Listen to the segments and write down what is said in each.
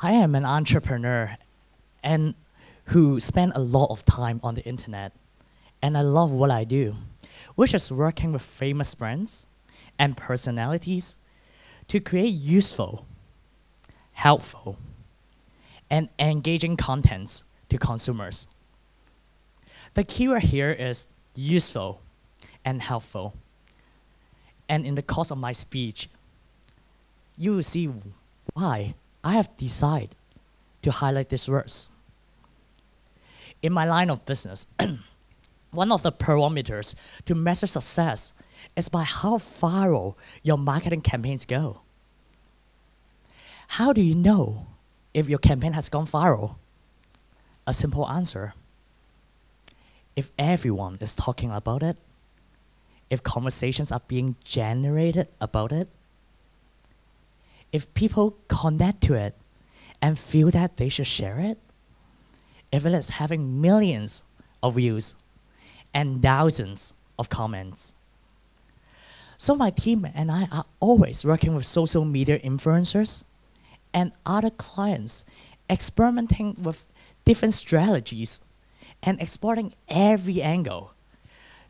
I am an entrepreneur and who spend a lot of time on the internet. And I love what I do, which is working with famous brands and personalities to create useful, helpful, and engaging contents to consumers. The keyword here is useful and helpful. And in the course of my speech, you will see why I have decided to highlight these words. In my line of business, one of the parameters to measure success is by how viral your marketing campaigns go. How do you know if your campaign has gone viral? A simple answer. If everyone is talking about it, if conversations are being generated about it, if people connect to it and feel that they should share it, if it is having millions of views and thousands of comments. So my team and I are always working with social media influencers and other clients, experimenting with different strategies and exploring every angle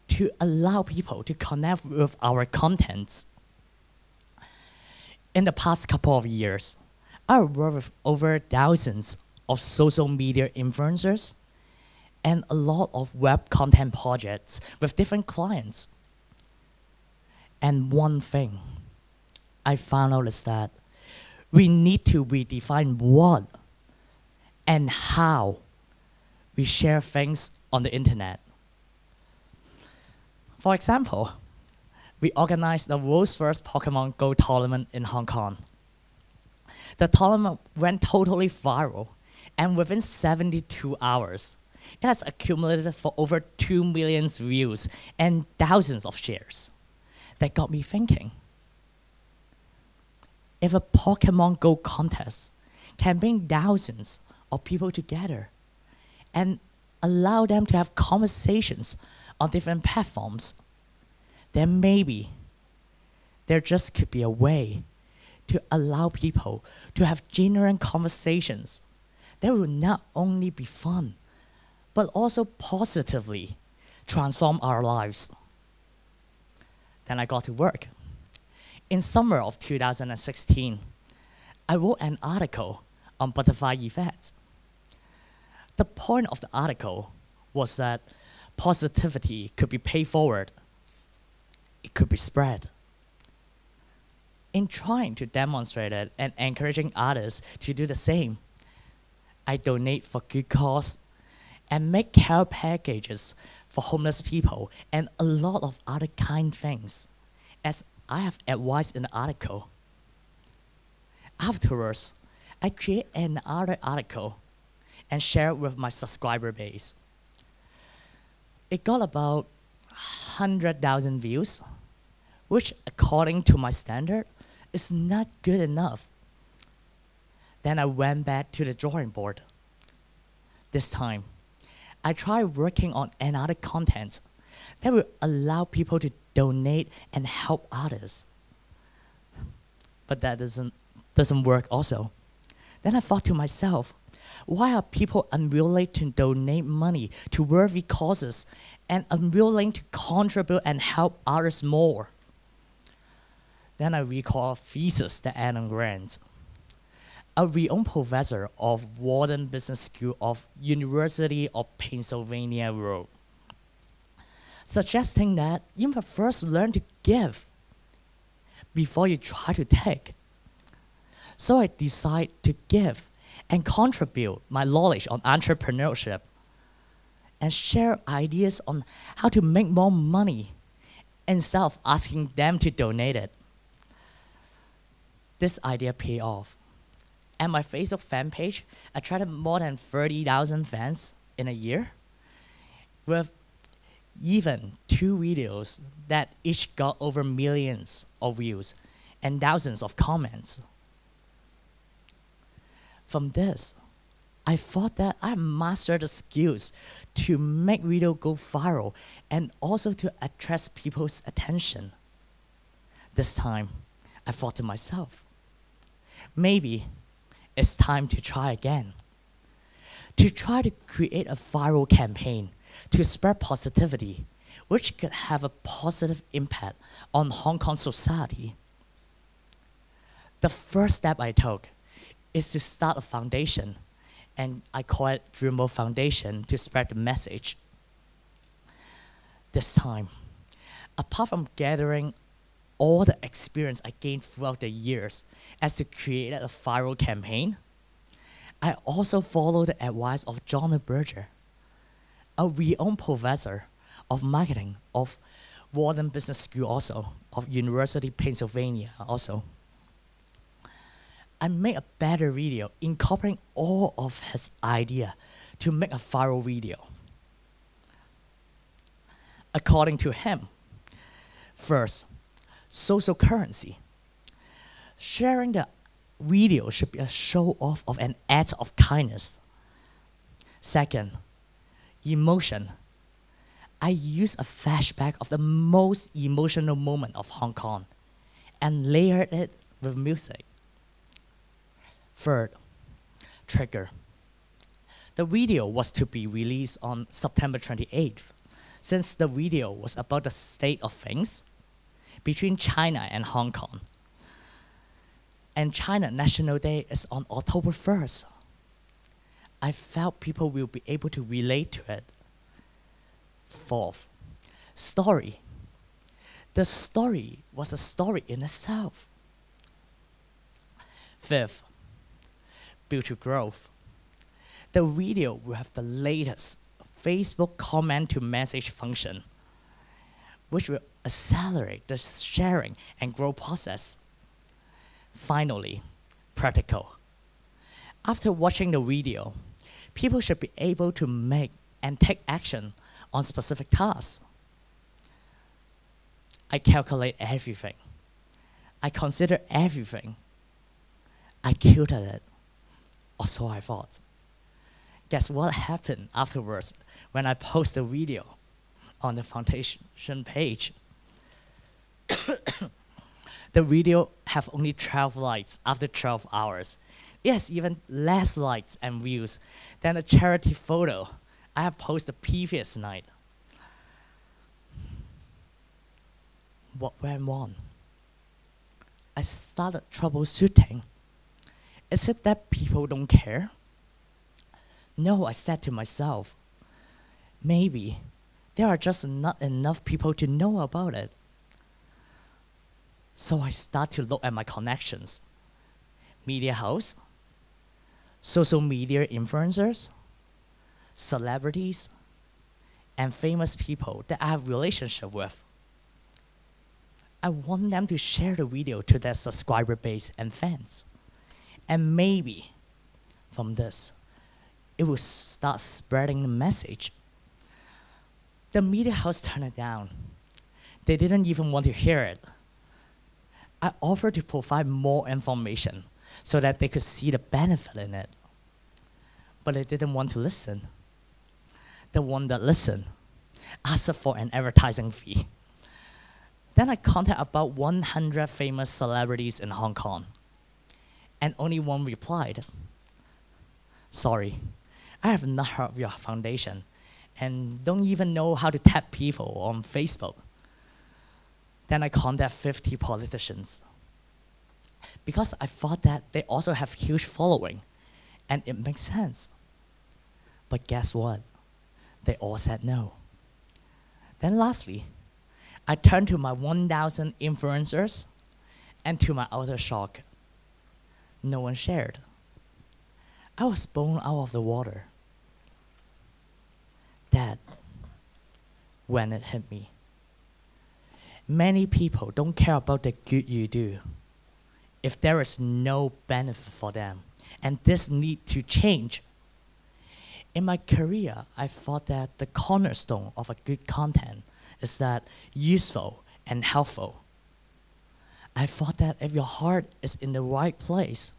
to allow people to connect with our contents. In the past couple of years, I've worked with over thousands of social media influencers and a lot of web content projects with different clients. And one thing I found out is that we need to redefine what and how we share things on the internet. For example, we organized the world's first Pokemon Go tournament in Hong Kong. The tournament went totally viral, and within 72 hours, it has accumulated for over 2 million views and thousands of shares. That got me thinking. If a Pokemon Go contest can bring thousands of people together and allow them to have conversations on different platforms, then maybe there just could be a way to allow people to have genuine conversations that will not only be fun, but also positively transform our lives. Then I got to work. In summer of 2016, I wrote an article on butterfly effects. The point of the article was that positivity could be paid forward. It could be spread. In trying to demonstrate it and encouraging others to do the same, I donate for good cause and make care packages for homeless people and a lot of other kind things, as I have advised in the article. Afterwards, I create another article and share it with my subscriber base. It got about 100,000 views, which according to my standard is not good enough. Then I went back to the drawing board. This time, I tried working on another content that will allow people to donate and help others. But that doesn't work also. Then I thought to myself, why are people unwilling to donate money to worthy causes and unwilling to contribute and help others more? Then I recall a thesis that Adam Grant, a renowned professor of Wharton Business School of University of Pennsylvania, wrote, suggesting that you must first learn to give before you try to take. So I decided to give and contribute my knowledge on entrepreneurship and share ideas on how to make more money instead of asking them to donate it. This idea paid off. And my Facebook fan page attracted more than 30,000 fans in a year, with even 2 videos that each got over millions of views and thousands of comments. From this, I thought that I mastered the skills to make video go viral and also to attract people's attention. This time, I thought to myself, maybe it's time to try again. To try to create a viral campaign to spread positivity, which could have a positive impact on Hong Kong society. The first step I took is to start a foundation, and I call it Dreamo Foundation, to spread the message. This time, apart from gathering all the experience I gained throughout the years as to create a viral campaign, I also followed the advice of John Berger, a renowned professor of marketing of Wharton Business School, also of University of Pennsylvania also. I made a better video incorporating all of his idea to make a viral video. According to him, first, social currency. Sharing the video should be a show-off of an act of kindness. Second, emotion. I use a flashback of the most emotional moment of Hong Kong and layered it with music. Third, trigger. The video was to be released on September 28th, since the video was about the state of things between China and Hong Kong. And China National Day is on October 1st. I felt people will be able to relate to it. Fourth, story. The story was a story in itself. Fifth, build to growth. The video will have the latest Facebook comment to message function, which will accelerate the sharing and growth process. Finally, practical. After watching the video, people should be able to make and take action on specific tasks. I calculate everything. I consider everything. I cured it, or so I thought. Guess what happened afterwards when I post the video on the foundation page? The video have only 12 likes after 12 hours. Yes, even less likes and views than a charity photo I have posted the previous night. What went wrong? I started troubleshooting. Is it that people don't care? No, I said to myself, maybe there are just not enough people to know about it. So I start to look at my connections. Media house, social media influencers, celebrities, and famous people that I have relationship with. I want them to share the video to their subscriber base and fans. And maybe from this, it will start spreading the message. The media house turned it down. They didn't even want to hear it. I offered to provide more information so that they could see the benefit in it. But they didn't want to listen. The one that listened asked for an advertising fee. Then I contacted about 100 famous celebrities in Hong Kong, and only one replied, "Sorry, I have not heard of your foundation and don't even know how to tag people on Facebook." Then I contacted 50 politicians because I thought that they also have huge following and it makes sense. But guess what? They all said no. Then lastly, I turned to my 1,000 influencers, and to my utter shock, no one shared. I was blown out of the water. That when it hit me. Many people don't care about the good you do if there is no benefit for them, and this need to change. In my career, I thought that the cornerstone of a good content is that useful and helpful. I thought that if your heart is in the right place,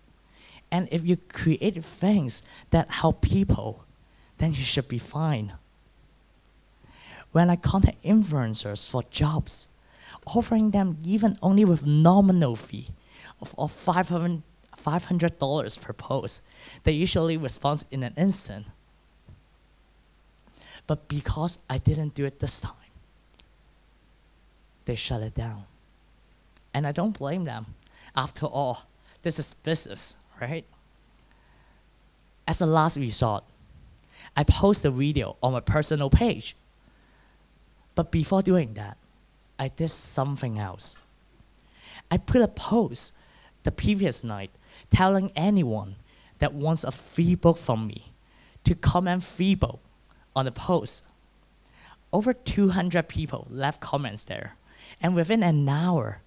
and if you create things that help people, then you should be fine. When I contact influencers for jobs, offering them even only with nominal fee of $500 per post. They usually respond in an instant. But because I didn't do it this time, they shut it down. And I don't blame them. After all, this is business, right? As a last resort, I post a video on my personal page. But before doing that, I did something else. I put a post the previous night telling anyone that wants a free book from me to comment free book on the post. Over 200 people left comments there. And within an hour,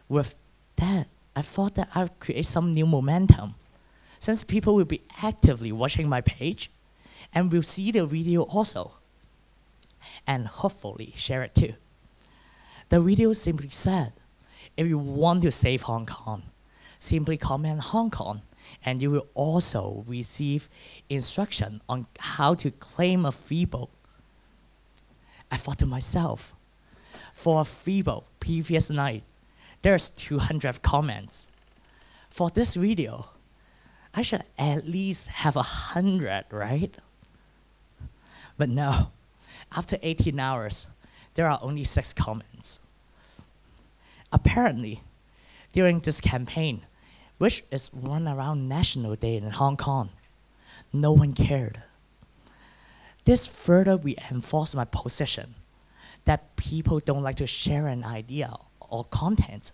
with that, I thought that I would create some new momentum, since people will be actively watching my page and will see the video also, and hopefully share it too. The video simply said, if you want to save Hong Kong, simply comment Hong Kong, and you will also receive instruction on how to claim a free book. I thought to myself, for a free book previous night, there's 200 comments. For this video, I should at least have 100, right? But no, after 18 hours, there are only 6 comments. Apparently, during this campaign, which is run around National Day in Hong Kong, no one cared. This further reinforced my position that people don't like to share an idea or content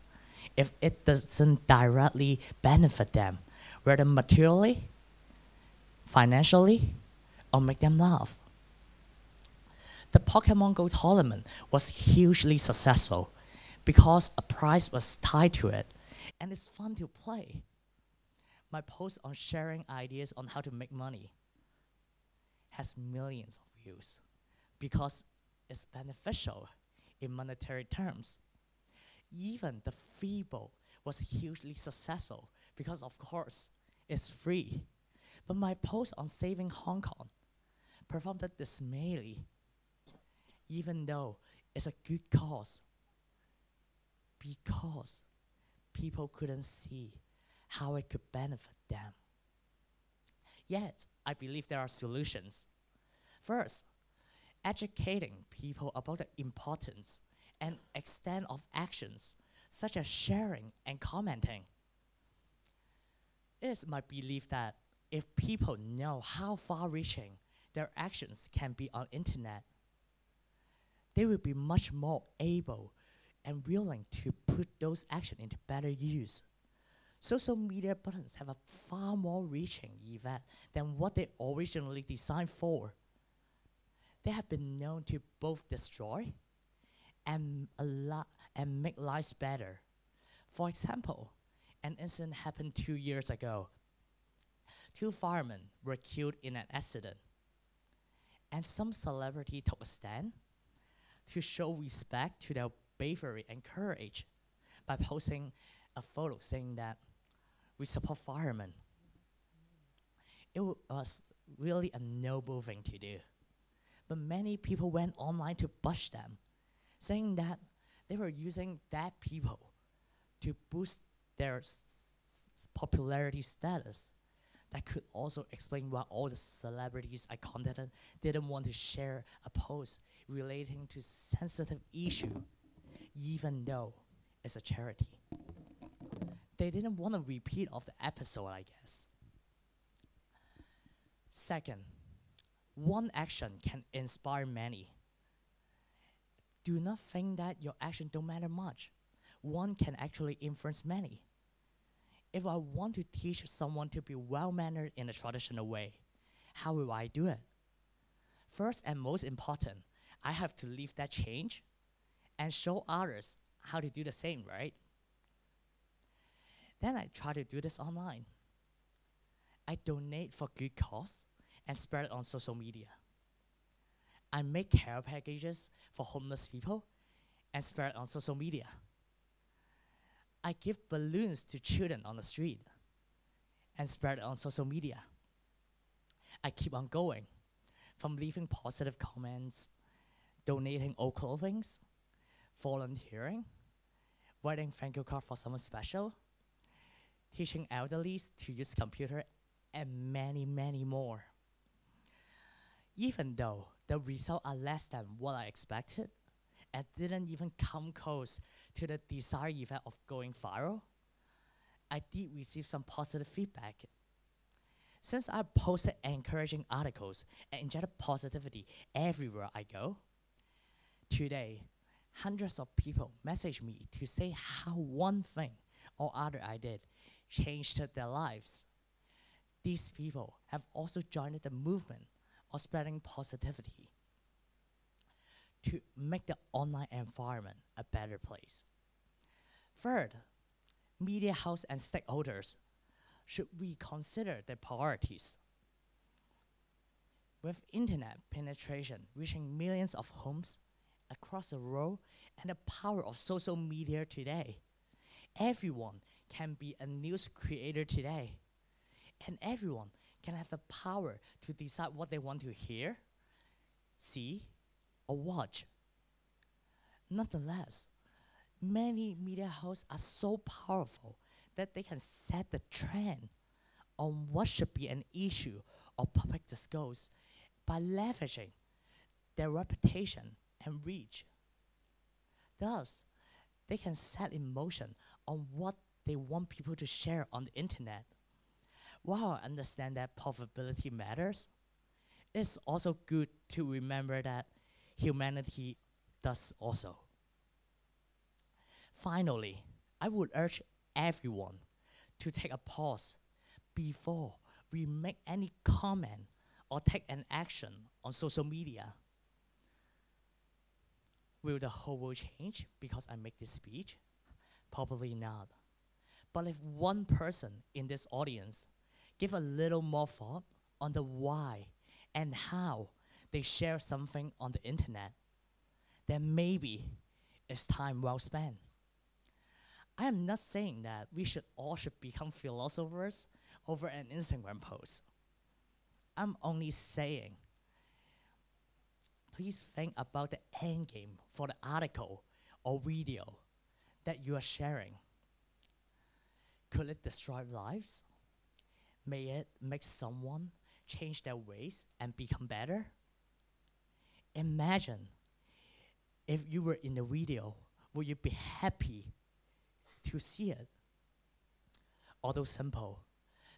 if it doesn't directly benefit them, whether materially, financially, or make them laugh. The Pokemon Go tournament was hugely successful because a prize was tied to it, and it's fun to play. My post on sharing ideas on how to make money has millions of views because it's beneficial in monetary terms. Even the free book was hugely successful because, of course, it's free. But my post on saving Hong Kong performed dismally, even though it's a good cause, because people couldn't see how it could benefit them. Yet, I believe there are solutions. First, educating people about the importance and extent of actions, such as sharing and commenting. It is my belief that if people know how far-reaching their actions can be on internet, they will be much more able and willing to put those actions into better use. Social media buttons have a far more reaching effect than what they originally designed for. They have been known to both destroy and make lives better. For example, an incident happened 2 years ago. 2 firemen were killed in an accident, and some celebrity took a stand to show respect to their bravery and courage by posting a photo saying that we support firemen. It was really a noble thing to do. But many people went online to bash them, saying that they were using dead people to boost their popularity status. That could also explain why all the celebrities I contacted didn't want to share a post relating to sensitive issue, even though it's a charity. They didn't want a repeat of the episode, I guess. Second, one action can inspire many. Do not think that your action don't matter much. One can actually influence many. If I want to teach someone to be well-mannered in a traditional way, how will I do it? First and most important, I have to leave that change and show others how to do the same, right? Then I try to do this online. I donate for good cause and spread it on social media. I make care packages for homeless people and spread it on social media. I give balloons to children on the street and spread it on social media. I keep on going, from leaving positive comments, donating old clothing, volunteering, writing thank you card for someone special, teaching elderly to use computer, and many, many more. Even though the results are less than what I expected and didn't even come close to the desired effect of going viral, I did receive some positive feedback. Since I posted encouraging articles and injected positivity everywhere I go, today, hundreds of people message me to say how one thing or other I did changed their lives. These people have also joined the movement of spreading positivity to make the online environment a better place. Third, media house and stakeholders should reconsider their priorities. With internet penetration reaching millions of homes across the world and the power of social media today, everyone can be a news creator today. And everyone can have the power to decide what they want to hear, see, or watch. Nonetheless, many media houses are so powerful that they can set the trend on what should be an issue of public discourse by leveraging their reputation and reach. Thus, they can set in motion on what they want people to share on the internet. While I understand that profitability matters, it's also good to remember that humanity does also. Finally, I would urge everyone to take a pause before we make any comment or take an action on social media. Will the whole world change because I make this speech? Probably not. But if one person in this audience give a little more thought on the why and how they share something on the internet, then maybe it's time well spent. I am not saying that we should become philosophers over an Instagram post. I'm only saying, please think about the end game for the article or video that you are sharing. Could it destroy lives? May it make someone change their ways and become better? Imagine if you were in the video, would you be happy to see it? Although simple,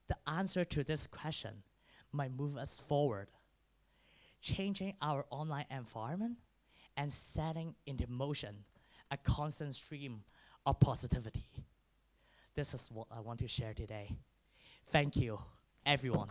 the answer to this question might move us forward, changing our online environment and setting into motion a constant stream of positivity. This is what I want to share today. Thank you, everyone.